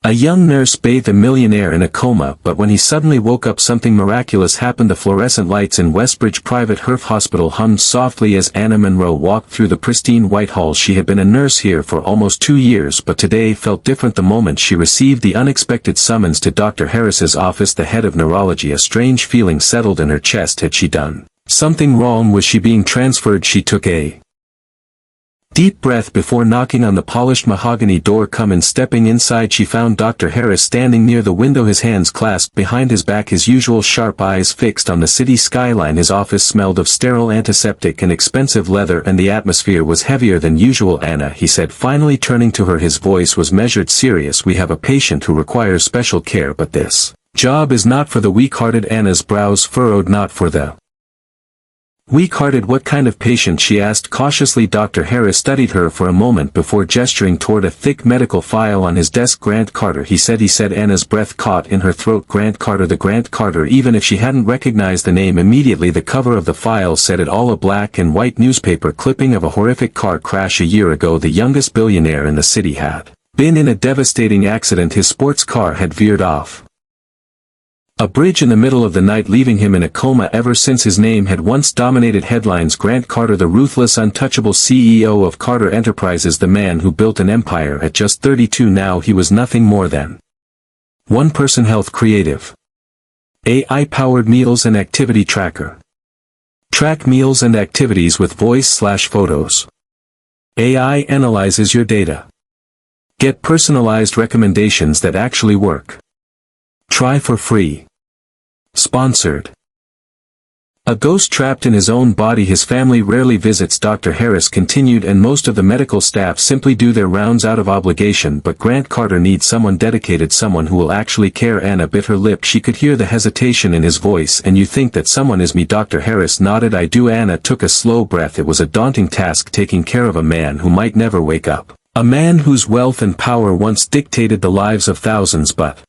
A young nurse bathed a millionaire in a coma, but when he suddenly woke up something miraculous happened. The fluorescent lights in Westbridge Private Health Hospital hummed softly as Anna Monroe walked through the pristine white hall. She had been a nurse here for almost 2 years, but today felt different the moment she received the unexpected summons to Dr. Harris's office. The head of neurology. A strange feeling settled in her chest. Had she done something wrong? Was she being transferred? She took a deep breath before knocking on the polished mahogany door. Come in. Stepping inside, she found Dr. Harris standing near the window, his hands clasped behind his back, his usual sharp eyes fixed on the city skyline. His office smelled of sterile antiseptic and expensive leather, and the atmosphere was heavier than usual. Anna, he said, finally turning to her. His voice was measured, serious. We have a patient who requires special care, but this job is not for the weak-hearted. Anna's brows furrowed. Not for the weak-hearted? What kind of patient? She asked cautiously. Dr. Harris studied her for a moment before gesturing toward a thick medical file on his desk. Grant Carter, he said. Anna's breath caught in her throat. Grant Carter, the Grant Carter. Even if she hadn't recognized the name immediately, the cover of the file said it all. A black and white newspaper clipping of a horrific car crash a year ago. The youngest billionaire in the city had been in a devastating accident. His sports car had veered off a bridge in the middle of the night, leaving him in a coma. Ever since his name had once dominated headlines. Grant Carter, the ruthless, untouchable CEO of Carter Enterprises, the man who built an empire. At just 32 now, he was nothing more than one-person health creative. AI-powered meals and activity tracker. Track meals and activities with voice/photos. AI analyzes your data. Get personalized recommendations that actually work. Try for free. Sponsored. A ghost trapped in his own body. His family rarely visits, Dr. Harris continued, and most of the medical staff simply do their rounds out of obligation, but Grant Carter needs someone dedicated, someone who will actually care. Anna bit her lip. She could hear the hesitation in his voice. And you think that someone is me? Dr. Harris nodded. I do. Anna took a slow breath. It was a daunting task, taking care of a man who might never wake up. A man whose wealth and power once dictated the lives of thousands, but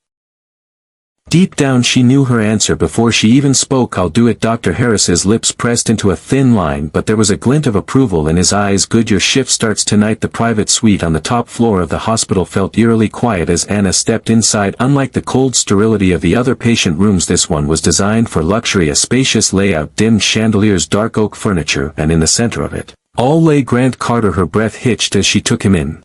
deep down she knew her answer before she even spoke. I'll do it. Dr. Harris's lips pressed into a thin line, but there was a glint of approval in his eyes. Good. Your shift starts tonight. The private suite on the top floor of the hospital felt eerily quiet as Anna stepped inside. Unlike the cold sterility of the other patient rooms, this one was designed for luxury. A spacious layout, dimmed chandeliers, dark oak furniture, and in the center of it all lay Grant Carter. Her breath hitched as she took him in.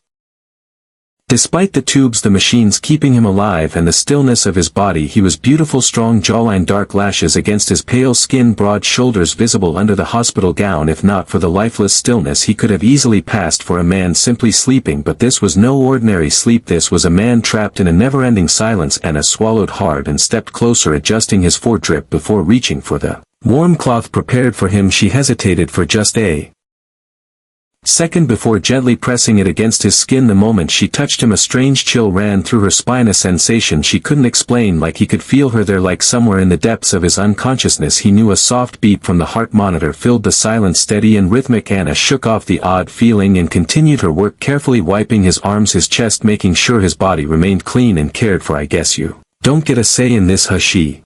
Despite the tubes, the machines keeping him alive, and the stillness of his body, he was beautiful. Strong jawline, dark lashes against his pale skin, broad shoulders visible under the hospital gown. If not for the lifeless stillness, he could have easily passed for a man simply sleeping, but this was no ordinary sleep. This was a man trapped in a never-ending silence. Anna swallowed hard and stepped closer, adjusting his foredrip before reaching for the warm cloth prepared for him. She hesitated for just a second before gently pressing it against his skin. The moment she touched him, a strange chill ran through her spine, a sensation she couldn't explain, like he could feel her there, like somewhere in the depths of his unconsciousness he knew. A soft beep from the heart monitor filled the silence, steady and rhythmic. Anna shook off the odd feeling and continued her work, carefully wiping his arms, his chest, making sure his body remained clean and cared for. I guess you don't get a say in this, huh? She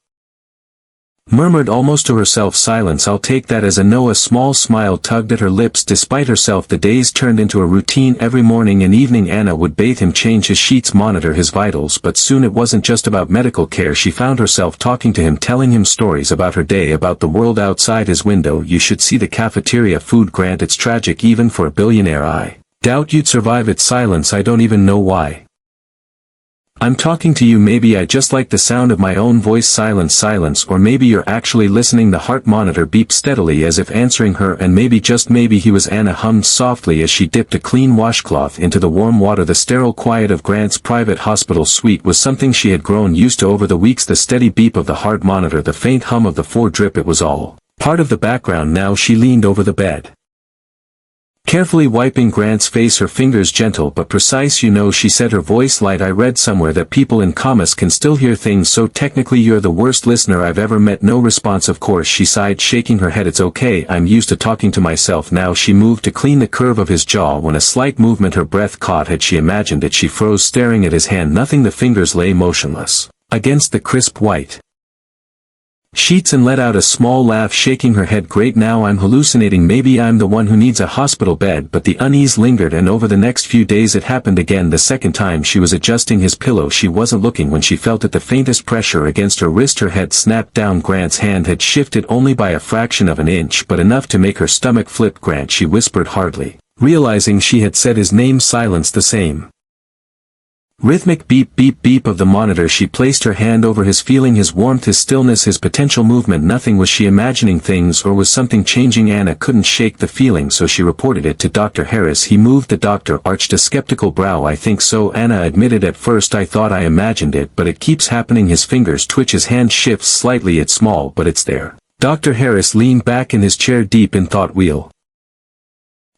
murmured almost to herself. Silence. I'll take that as a no. A small smile tugged at her lips. Despite herself, the days turned into a routine. Every morning and evening Anna would bathe him, change his sheets, monitor his vitals, but soon it wasn't just about medical care. She found herself talking to him, telling him stories about her day, about the world outside his window. You should see the cafeteria food, Grant. It's tragic even for a billionaire. I doubt you'd survive it. Silence. I don't even know why I'm talking to you. Maybe I just like the sound of my own voice. Silence. Silence. Or maybe you're actually listening. The heart monitor beeped steadily as if answering her, and maybe, just maybe, he was. Anna hummed softly as she dipped a clean washcloth into the warm water. The sterile quiet of Grant's private hospital suite was something she had grown used to over the weeks. The steady beep of the heart monitor, the faint hum of the foredrip, it was all part of the background now. She leaned over the bed, carefully wiping Grant's face, her fingers gentle but precise. You know, she said, her voice light, I read somewhere that people in comas can still hear things, so technically you're the worst listener I've ever met. No response. Of course, she sighed, shaking her head. It's okay, I'm used to talking to myself now. She moved to clean the curve of his jaw when a slight movement her breath caught. Had she imagined it? She froze, staring at his hand. Nothing. The fingers lay motionless against the crisp white sheets and let out a small laugh, shaking her head. Great, now I'm hallucinating. Maybe I'm the one who needs a hospital bed. But the unease lingered, and over the next few days it happened again. The second time she was adjusting his pillow, she wasn't looking when she felt it, the faintest pressure against her wrist. Her head snapped down. Grant's hand had shifted only by a fraction of an inch, but enough to make her stomach flip. Grant, she whispered, hardly realizing she had said his name. Silence. The same rhythmic beep beep beep of the monitor. She placed her hand over his, feeling his warmth, his stillness, his potential movement. Nothing. Was she imagining things, or was something changing? Anna couldn't shake the feeling, so she reported it to Dr. Harris. He moved. The doctor arched a skeptical brow. I think so, Anna admitted. At first I thought I imagined it, but it keeps happening. His fingers twitch, his hand shifts slightly. It's small, but it's there. Dr. Harris leaned back in his chair, deep in thought. We'll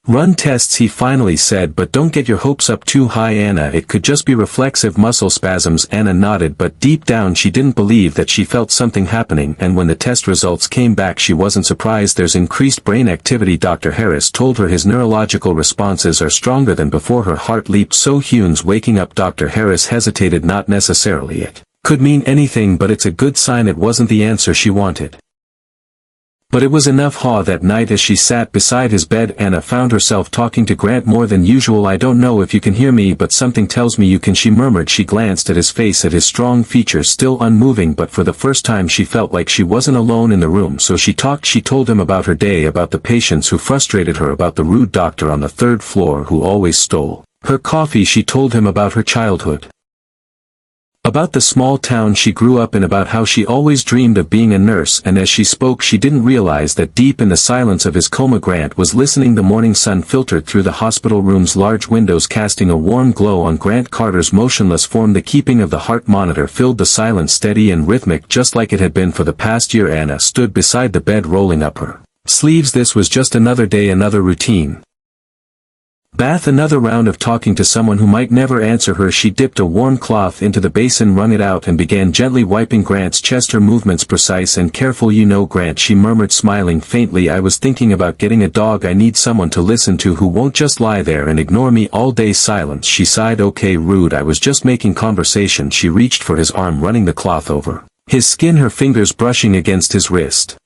run tests, he finally said, but don't get your hopes up too high, Anna. It could just be reflexive muscle spasms. Anna nodded, but deep down she didn't believe that she felt something happening, and when the test results came back she wasn't surprised. There's increased brain activity, Dr. Harris told her. His neurological responses are stronger than before. Her heart leaped. So Hune's waking up. Dr. Harris hesitated. Not necessarily. It could mean anything, but it's a good sign. It wasn't the answer she wanted, but it was enough. That night as she sat beside his bed, Anna found herself talking to Grant more than usual. I don't know if you can hear me, but something tells me you can, she murmured. She glanced at his face, at his strong features still unmoving, but for the first time she felt like she wasn't alone in the room. So she talked. She told him about her day, about the patients who frustrated her, about the rude doctor on the third floor who always stole her coffee. She told him about her childhood, about the small town she grew up in, about how she always dreamed of being a nurse. And as she spoke she didn't realize that deep in the silence of his coma Grant was listening. The morning sun filtered through the hospital room's large windows, casting a warm glow on Grant Carter's motionless form. The keeping of the heart monitor filled the silence, steady and rhythmic, just like it had been for the past year. Anna stood beside the bed, rolling up her sleeves. This was just another day, another routine bath, another round of talking to someone who might never answer her. She dipped a warm cloth into the basin, wrung it out, and began gently wiping Grant's chest, her movements precise and careful. You know, Grant, she murmured, smiling faintly, I was thinking about getting a dog. I need someone to listen to, who won't just lie there and ignore me all day. Silence. She sighed. Okay, rude, I was just making conversation. She reached for his arm, running the cloth over his skin, her fingers brushing against his wrist.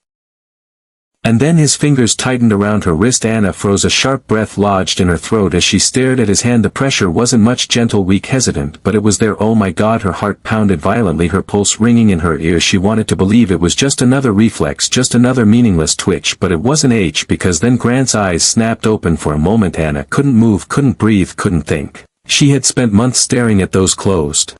And then his fingers tightened around her wrist. Anna froze. A sharp breath lodged in her throat as she stared at his hand. The pressure wasn't much, gentle, weak, hesitant, but it was there. Oh my God, her heart pounded violently, her pulse ringing in her ears. She wanted to believe it was just another reflex, just another meaningless twitch, but it wasn't. Because then Grant's eyes snapped open. For a moment Anna couldn't move, couldn't breathe, couldn't think. She had spent months staring at those closed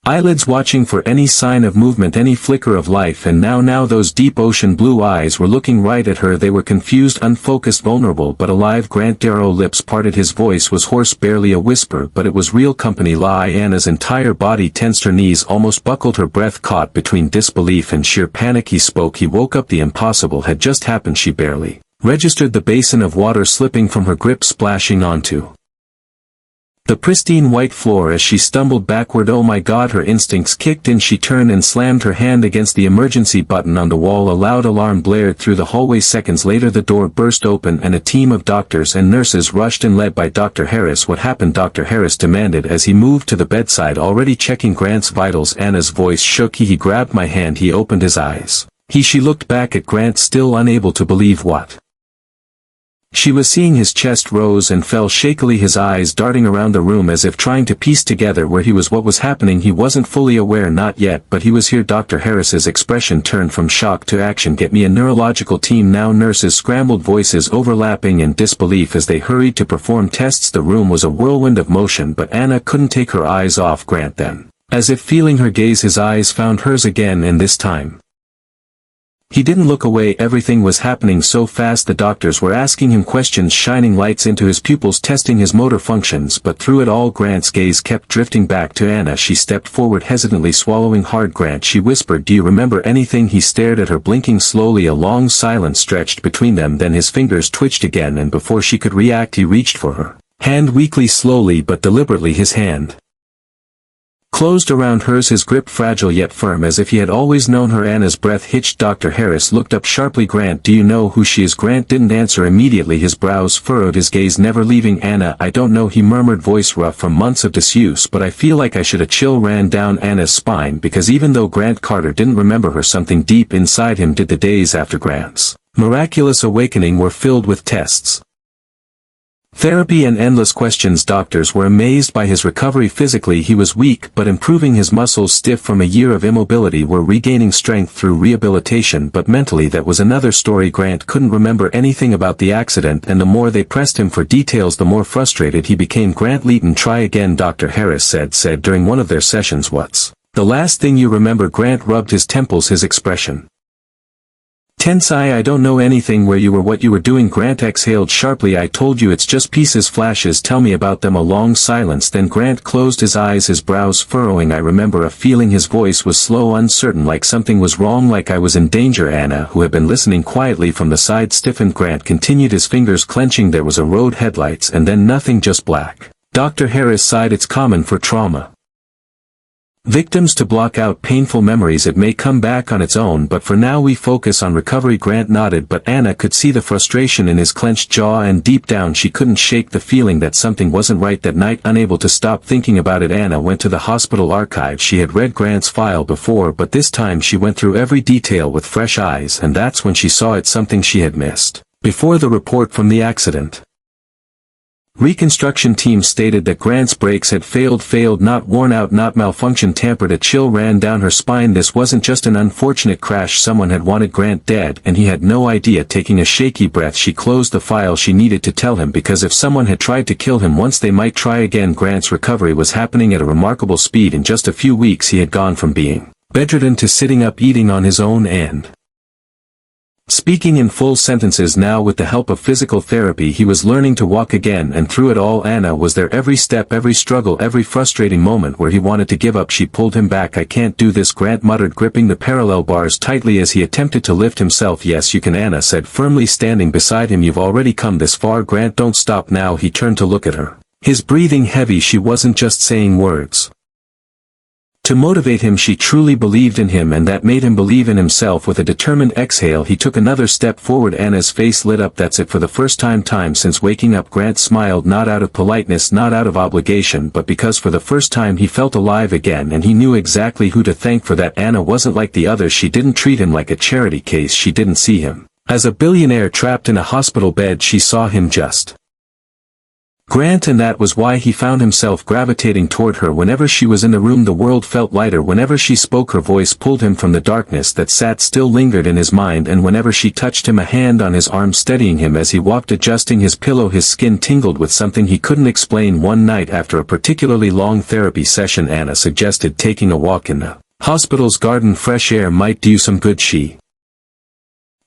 eyelids, watching for any sign of movement, any flicker of life, and now those deep ocean blue eyes were looking right at her. They were confused, unfocused, vulnerable, but alive. Grant Darrow lips parted. His voice was hoarse, barely a whisper, but it was real. Company lie. Anna's entire body tensed, her knees almost buckled, her breath caught between disbelief and sheer panic. He spoke. He woke up. The impossible had just happened. She barely registered the basin of water slipping from her grip, splashing onto the pristine white floor as she stumbled backward. Oh my God, her instincts kicked in. She turned and slammed her hand against the emergency button on the wall. A loud alarm blared through the hallway. Seconds later the door burst open and a team of doctors and nurses rushed in, led by Dr. Harris. What happened? Dr. Harris demanded as he moved to the bedside, already checking Grant's vitals. Anna's voice shook. He grabbed my hand. He opened his eyes. She looked back at Grant, still unable to believe what she was seeing. His chest rose and fell shakily, his eyes darting around the room as if trying to piece together where he was, what was happening. He wasn't fully aware, not yet, but he was here. Dr. Harris's expression turned from shock to action. Get me a neurological team now. Nurses scrambled, voices overlapping in disbelief as they hurried to perform tests. The room was a whirlwind of motion, but Anna couldn't take her eyes off Grant. Then, as if feeling her gaze, his eyes found hers again, and this time he didn't look away. Everything was happening so fast. The doctors were asking him questions, shining lights into his pupils, testing his motor functions, but through it all Grant's gaze kept drifting back to Anna. She stepped forward, hesitantly, swallowing hard. Grant, she whispered, do you remember anything? He stared at her, blinking slowly. A long silence stretched between them, then his fingers twitched again, and before she could react he reached for her hand weakly, slowly but deliberately. His hand closed around hers, his grip fragile yet firm as if he had always known her. Anna's breath hitched. Dr. Harris looked up sharply. Grant, do you know who she is? Grant didn't answer immediately. His brows furrowed, his gaze never leaving Anna. I don't know, he murmured, voice rough from months of disuse, but I feel like I should. A chill ran down Anna's spine because even though Grant Carter didn't remember her, something deep inside him did. The days after Grant's miraculous awakening were filled with tests, therapy and endless questions. Doctors were amazed by his recovery. Physically he was weak but improving, his muscles stiff from a year of immobility were regaining strength through rehabilitation, but mentally that was another story. Grant couldn't remember anything about the accident, and the more they pressed him for details the more frustrated he became. Grant Leeton, try again, Dr. Harris said during one of their sessions. What's the last thing you remember? Grant rubbed his temples, his expression tense. I don't know anything. Where you were, what you were doing. Grant exhaled sharply. I told you it's just pieces, flashes. Tell me about them. A long silence, then Grant closed his eyes, his brows furrowing. I remember a feeling. His voice was slow, uncertain, like something was wrong, like I was in danger. Anna, who had been listening quietly from the side, stiffened. Grant continued, his fingers clenching. There was a road, headlights, and then nothing, just black. Dr. Harris sighed. It's common for trauma victims to block out painful memories. It may come back on its own, but for now we focus on recovery. Grant nodded, but Anna could see the frustration in his clenched jaw, and deep down she couldn't shake the feeling that something wasn't right. That night, unable to stop thinking about it, Anna went to the hospital archive. She had read Grant's file before, but this time she went through every detail with fresh eyes, and that's when she saw it, something she had missed before the report from the accident. Reconstruction team stated that Grant's brakes had failed, not worn out, not malfunctioned, tampered. A chill ran down her spine. This wasn't just an unfortunate crash. Someone had wanted Grant dead, and he had no idea. Taking a shaky breath, she closed the file. She needed to tell him, because if someone had tried to kill him once, they might try again. Grant's recovery was happening at a remarkable speed. In just a few weeks he had gone from being bedridden to sitting up, eating on his own, and speaking in full sentences. Now, with the help of physical therapy, he was learning to walk again, and through it all Anna was there, every step, every struggle, every frustrating moment where he wanted to give up. She pulled him back. I can't do this, Grant muttered, gripping the parallel bars tightly as he attempted to lift himself. Yes, you can, Anna said firmly, standing beside him. You've already come this far, Grant, don't stop now. He turned to look at her, his breathing heavy. She wasn't just saying words to motivate him, she truly believed in him, and that made him believe in himself. With a determined exhale he took another step forward. Anna's face lit up. That's it. For the first time since waking up, Grant smiled, not out of politeness, not out of obligation, but because for the first time he felt alive again, and he knew exactly who to thank for that. Anna wasn't like the others. She didn't treat him like a charity case. She didn't see him as a billionaire trapped in a hospital bed. She saw him just Grant, and that was why he found himself gravitating toward her. Whenever she was in the room the world felt lighter. Whenever she spoke her voice pulled him from the darkness that sat still, lingered in his mind, and whenever she touched him, a hand on his arm steadying him as he walked, adjusting his pillow, his skin tingled with something he couldn't explain. One night after a particularly long therapy session, Anna suggested taking a walk in the hospital's garden. Fresh air might do you some good, she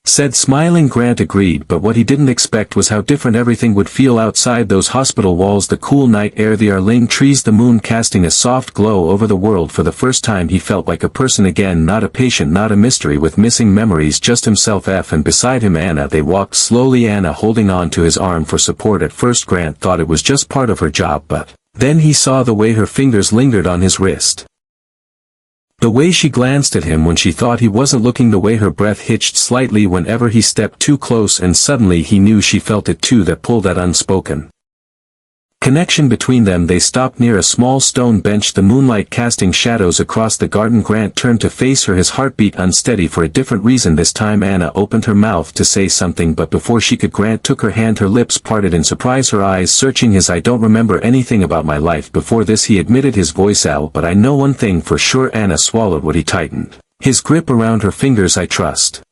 said, smiling. Grant agreed, but what he didn't expect was how different everything would feel outside those hospital walls. The cool night air, the Arling trees, the moon casting a soft glow over the world. For the first time he felt like a person again, not a patient, not a mystery with missing memories, just himself. And beside him Anna. They walked slowly, Anna holding on to his arm for support. At first Grant thought it was just part of her job, but then he saw the way her fingers lingered on his wrist, the way she glanced at him when she thought he wasn't looking, the way her breath hitched slightly whenever he stepped too close, and suddenly he knew she felt it too, that pull, that unspoken connection between them. They stopped near a small stone bench, the moonlight casting shadows across the garden. Grant turned to face her, his heartbeat unsteady for a different reason this time. Anna opened her mouth to say something, but before she could, Grant took her hand. Her lips parted in surprise, her eyes searching his. I don't remember anything about my life before this, he admitted, his voice out, but I know one thing for sure. Anna swallowed what he tightened his grip around her fingers. I trust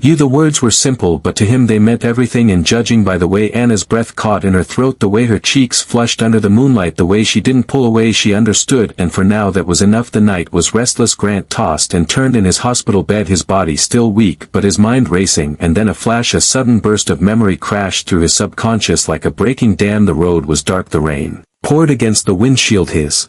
you. The words were simple, but to him they meant everything, and judging by the way Anna's breath caught in her throat, the way her cheeks flushed under the moonlight, the way she didn't pull away, she understood, and for now that was enough. The night was restless. Grant tossed and turned in his hospital bed, his body still weak but his mind racing, and then a flash, a sudden burst of memory crashed through his subconscious like a breaking dam. The road was dark, the rain poured against the windshield, his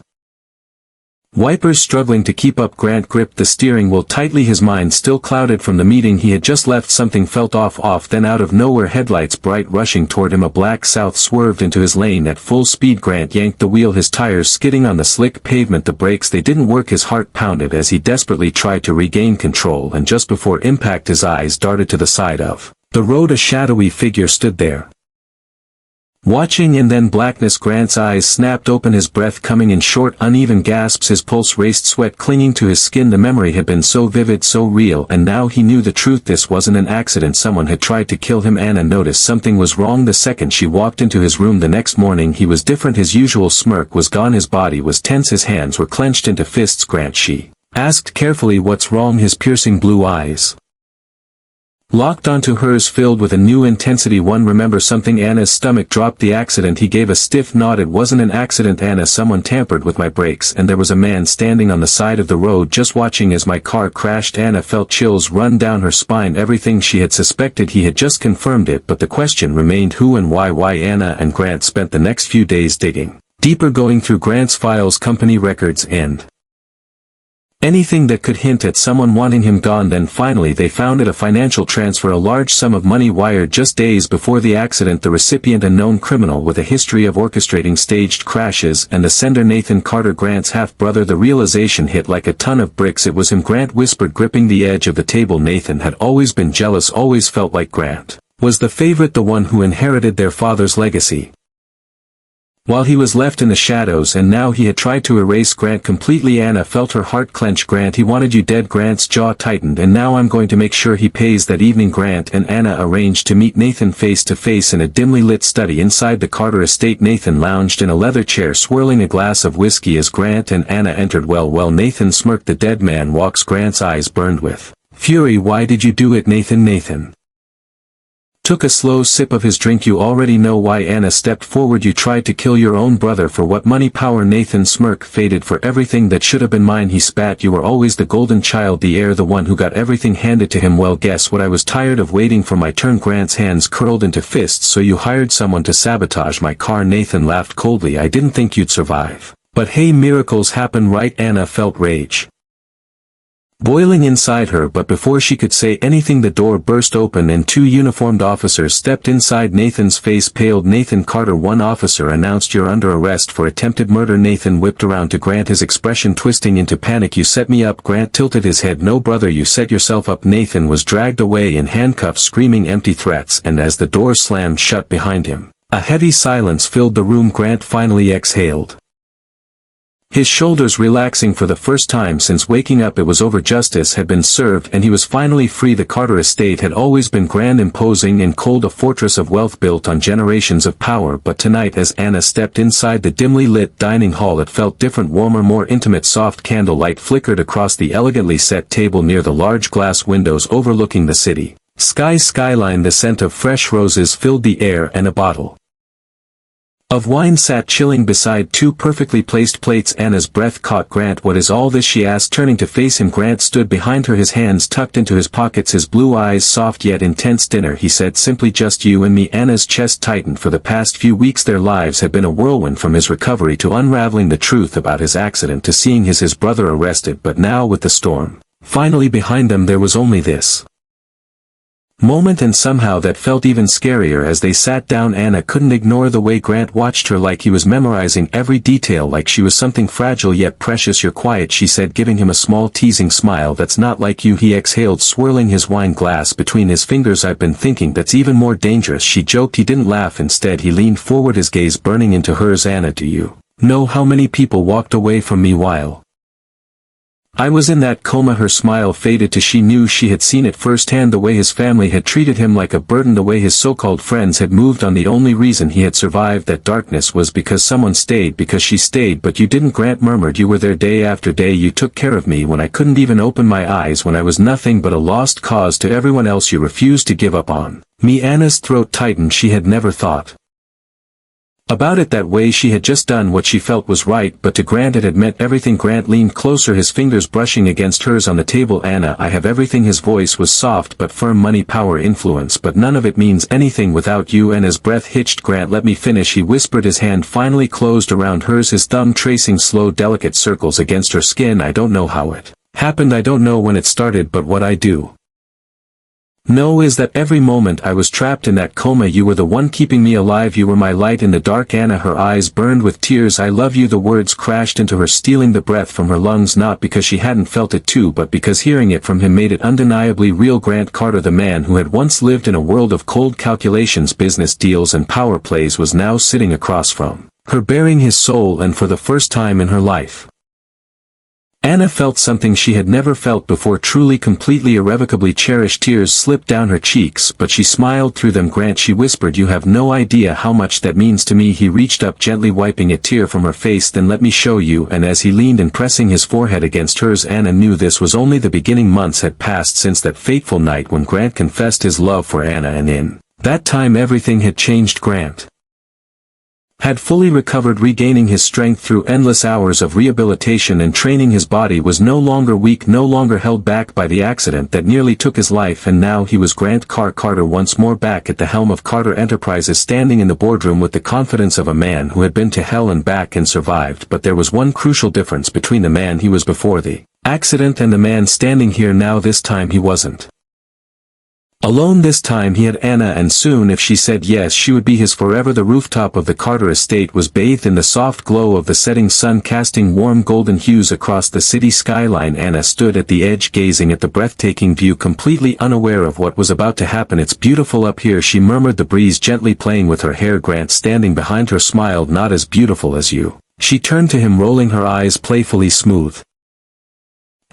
Wipers struggling to keep up. Grant gripped the steering wheel tightly, his mind still clouded from the meeting he had just left. Something felt off. Then out of nowhere, headlights bright rushing toward him. A black South swerved into his lane at full speed. Grant yanked the wheel, his tires skidding on the slick pavement. The brakes, they didn't work. His heart pounded as he desperately tried to regain control, and just before impact his eyes darted to the side of the road. A shadowy figure stood there, watching, and then blackness. Grant's eyes snapped open, his breath coming in short, uneven gasps, his pulse raced, sweat clinging to his skin. The memory had been so vivid, so real, and now he knew the truth. This wasn't an accident. Someone had tried to kill him. Anna noticed something was wrong the second she walked into his room the next morning. He was different. His usual smirk was gone. His body was tense. His hands were clenched into fists. Grant, she asked carefully. What's wrong? His piercing blue eyes locked onto hers, filled with a new intensity. One, remember something? Anna's stomach dropped. The accident. He gave a stiff nod. It wasn't an accident, Anna. Someone tampered with my brakes, and there was a man standing on the side of the road just watching as my car crashed. Anna felt chills run down her spine. Everything she had suspected, he had just confirmed it, but the question remained, who and why? Anna and Grant spent the next few days digging deeper, going through Grant's files, company records, and anything that could hint at someone wanting him gone. Then finally they found it, a financial transfer, a large sum of money wired just days before the accident. The recipient, a known criminal with a history of orchestrating staged crashes, and the sender Nathan Carter, Grant's half-brother. The realization hit like a ton of bricks. It was him, Grant whispered, gripping the edge of the table. Nathan had always been jealous, always felt like Grant was the favorite, the one who inherited their father's legacy, while he was left in the shadows, and now he had tried to erase Grant completely. Anna felt her heart clench. Grant, he wanted you dead. Grant's jaw tightened. And now I'm going to make sure he pays. That evening Grant and Anna arranged to meet Nathan face to face in a dimly lit study inside the Carter estate. Nathan lounged in a leather chair, swirling a glass of whiskey as Grant and Anna entered. Well, Nathan smirked. The dead man walks. Grant's eyes burned with fury. Why did you do it, Nathan? Nathan took a slow sip of his drink. You already know why. Anna stepped forward. You tried to kill your own brother. For what? Money, power. Nathan's smirk faded. For everything that should have been mine. He spat. You were always the golden child, the heir, the one who got everything handed to him. Well, guess what? I was tired of waiting for my turn. Grant's hands curled into fists. So you hired someone to sabotage my car? Nathan laughed coldly. I didn't think you'd survive. But hey, miracles happen, right? Anna felt rage boiling inside her, but before she could say anything the door burst open and two uniformed officers stepped inside. Nathan's face paled. Nathan Carter, one officer announced, you're under arrest for attempted murder. Nathan whipped around to Grant, his expression twisting into panic. You set me up. Grant tilted his head. No, brother, you set yourself up. Nathan was dragged away in handcuffs, screaming empty threats, and as the door slammed shut behind him, a heavy silence filled the room. Grant finally exhaled, his shoulders relaxing for the first time since waking up. It was over. Justice had been served and he was finally free. The Carter estate had always been grand, imposing and cold, a fortress of wealth built on generations of power. But tonight, as Anna stepped inside the dimly lit dining hall, it felt different, warmer, more intimate. Soft candlelight flickered across the elegantly set table near the large glass windows overlooking the city skyline. The scent of fresh roses filled the air, and a bottle of wine sat chilling beside two perfectly placed plates. Anna's breath caught. Grant, what is all this? She asked, turning to face him. Grant stood behind her, his hands tucked into his pockets, his blue eyes soft yet intense. Dinner, he said simply, just you and me. Anna's chest tightened. For the past few weeks their lives had been a whirlwind, from his recovery to unraveling the truth about his accident to seeing his brother arrested. But now, with the storm finally behind them, there was only this moment, and somehow that felt even scarier. As they sat down, Anna couldn't ignore the way Grant watched her, like he was memorizing every detail, like she was something fragile yet precious. You're quiet, she said, giving him a small teasing smile. That's not like you, he exhaled, swirling his wine glass between his fingers. I've been thinking that's even more dangerous, she joked. He didn't laugh. Instead he leaned forward, his gaze burning into hers. Anna, do you know how many people walked away from me while I was in that coma? Her smile faded to she knew she had seen it firsthand, the way his family had treated him like a burden, the way his so-called friends had moved on. The only reason he had survived that darkness was because someone stayed, because she stayed. But you didn't, Grant murmured. You were there day after day. You took care of me when I couldn't even open my eyes, when I was nothing but a lost cause to everyone else. You refused to give up on me. Anna's throat tightened. She had never thought about it that way. She had just done what she felt was right, but to Grant it had meant everything. Grant leaned closer, his fingers brushing against hers on the table. Anna, I have everything. His voice was soft but firm. Money, power, influence, but none of it means anything without you. Anna's breath hitched. Grant, let me finish, he whispered. His hand finally closed around hers, his thumb tracing slow, delicate circles against her skin. I don't know how it happened, I don't know when it started, but what I do know is that every moment I was trapped in that coma, you were the one keeping me alive. You were my light in the dark. Anna, her eyes burned with tears. I love you. The words crashed into her, stealing the breath from her lungs, not because she hadn't felt it too, but because hearing it from him made it undeniably real. Grant Carter, the man who had once lived in a world of cold calculations, business deals and power plays, was now sitting across from her, bearing his soul, and for the first time in her life, Anna felt something she had never felt before, truly, completely, irrevocably cherished. Tears slipped down her cheeks, but she smiled through them. Grant, she whispered, you have no idea how much that means to me. He reached up, gently wiping a tear from her face. Then let me show you. And as he leaned and pressing his forehead against hers, Anna knew this was only the beginning. Months had passed since that fateful night when Grant confessed his love for Anna, and in that time everything had changed. Grant had fully recovered, regaining his strength through endless hours of rehabilitation and training. His body was no longer weak, no longer held back by the accident that nearly took his life, and now he was Grant Carter once more back at the helm of Carter Enterprises, standing in the boardroom with the confidence of a man who had been to hell and back and survived. But there was one crucial difference between the man he was before the accident and the man standing here now. This time he wasn't alone. This time he had Anna, and soon, if she said yes, she would be his forever. The rooftop of the Carter estate was bathed in the soft glow of the setting sun, casting warm golden hues across the city skyline. Anna stood at the edge, gazing at the breathtaking view, completely unaware of what was about to happen. It's beautiful up here, she murmured, the breeze gently playing with her hair. Grant, standing behind her, smiled. Not as beautiful as you. She turned to him, rolling her eyes playfully. Smooth,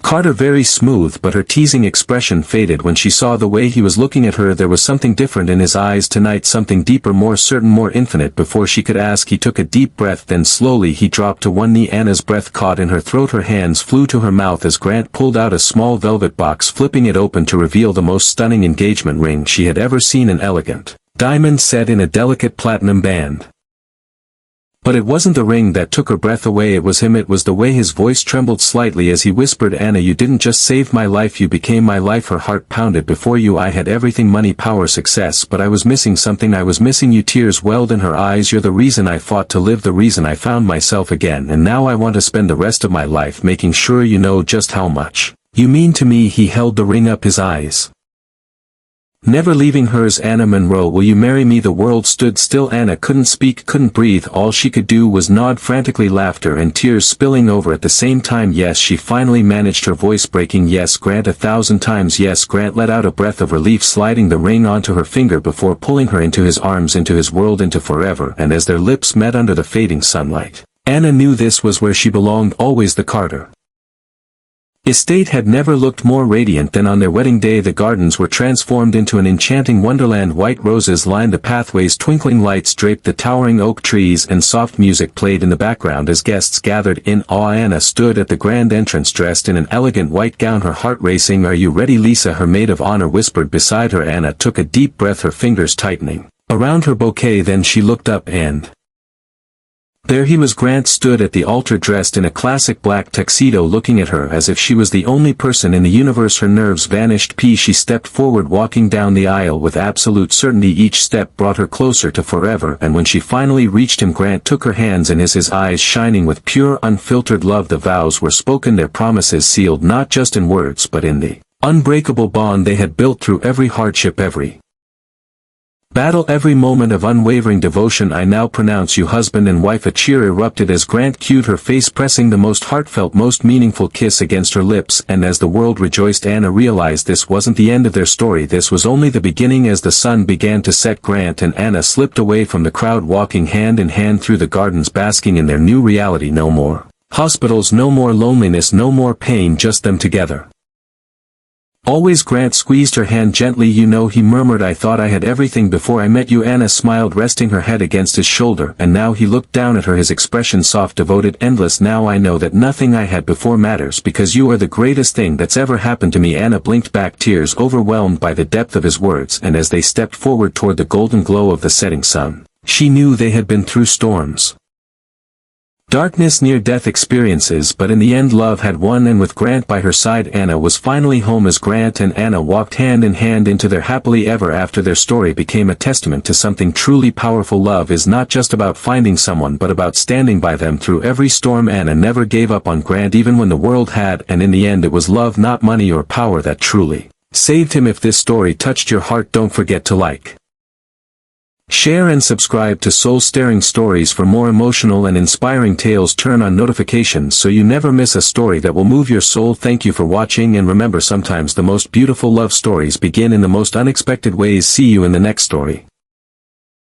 Carter, very smooth, but her teasing expression faded when she saw the way he was looking at her. There was something different in his eyes tonight, something deeper, more certain, more infinite. Before she could ask, he took a deep breath, then slowly he dropped to one knee. Anna's breath caught in her throat, her hands flew to her mouth as Grant pulled out a small velvet box, flipping it open to reveal the most stunning engagement ring she had ever seen, an elegant diamond set in a delicate platinum band. But it wasn't the ring that took her breath away, it was him. It was the way his voice trembled slightly as he whispered, Anna, you didn't just save my life, you became my life. Her heart pounded. Before you I had everything, money, power, success, but I was missing something. I was missing you. Tears welled in her eyes. You're the reason I fought to live, the reason I found myself again, and now I want to spend the rest of my life making sure you know just how much you mean to me. He held the ring up, his eyes never leaving hers. Anna Monroe, will you marry me? The world stood still. Anna couldn't speak, couldn't breathe. All she could do was nod frantically, laughter and tears spilling over at the same time. Yes, she finally managed, her voice breaking. Yes, Grant, 1,000 times yes. Grant let out a breath of relief, sliding the ring onto her finger before pulling her into his arms, into his world, into forever. And as their lips met under the fading sunlight, Anna knew this was where she belonged, always. The Carter estate had never looked more radiant than on their wedding day. The gardens were transformed into an enchanting wonderland. White roses lined the pathways, twinkling lights draped the towering oak trees, and soft music played in the background as guests gathered in awe. Anna stood at the grand entrance, dressed in an elegant white gown, her heart racing. Are you ready, Lisa? Her maid of honor whispered beside her. Anna took a deep breath, her fingers tightening around her bouquet. Then she looked up, and there he was. Grant stood at the altar, dressed in a classic black tuxedo, looking at her as if she was the only person in the universe. Her nerves vanished. She stepped forward, walking down the aisle with absolute certainty. Each step brought her closer to forever, and when she finally reached him, Grant took her hands in his eyes shining with pure, unfiltered love. The vows were spoken, their promises sealed, not just in words but in the unbreakable bond they had built through every hardship, every battle, every moment of unwavering devotion. I now pronounce you husband and wife. A cheer erupted as Grant cued her face, pressing the most heartfelt, most meaningful kiss against her lips, and as the world rejoiced, Anna realized this wasn't the end of their story. This was only the beginning. As the sun began to set, Grant and Anna slipped away from the crowd, walking hand in hand through the gardens, basking in their new reality. No more hospitals, no more loneliness, no more pain, just them together. Always. Grant squeezed her hand gently. You know, he murmured, I thought I had everything before I met you. Anna smiled, resting her head against his shoulder, and now he looked down at her, his expression soft, devoted, endless. Now I know that nothing I had before matters, because you are the greatest thing that's ever happened to me. Anna blinked back, tears overwhelmed by the depth of his words, and as they stepped forward toward the golden glow of the setting sun, She knew they had been through storms. Darkness, near-death experiences, but in the end love had won, and with Grant by her side Anna was finally home. As Grant and Anna walked hand in hand into their happily ever after, their story became a testament to something truly powerful. Love is not just about finding someone but about standing by them through every storm. Anna never gave up on Grant even when the world had, and in the end it was love, not money or power, that truly saved him. If this story touched your heart, don't forget to like, share and subscribe to Soul-Stirring Stories for more emotional and inspiring tales. Turn on notifications so you never miss a story that will move your soul. Thank you for watching, and remember, sometimes the most beautiful love stories begin in the most unexpected ways. See you in the next story.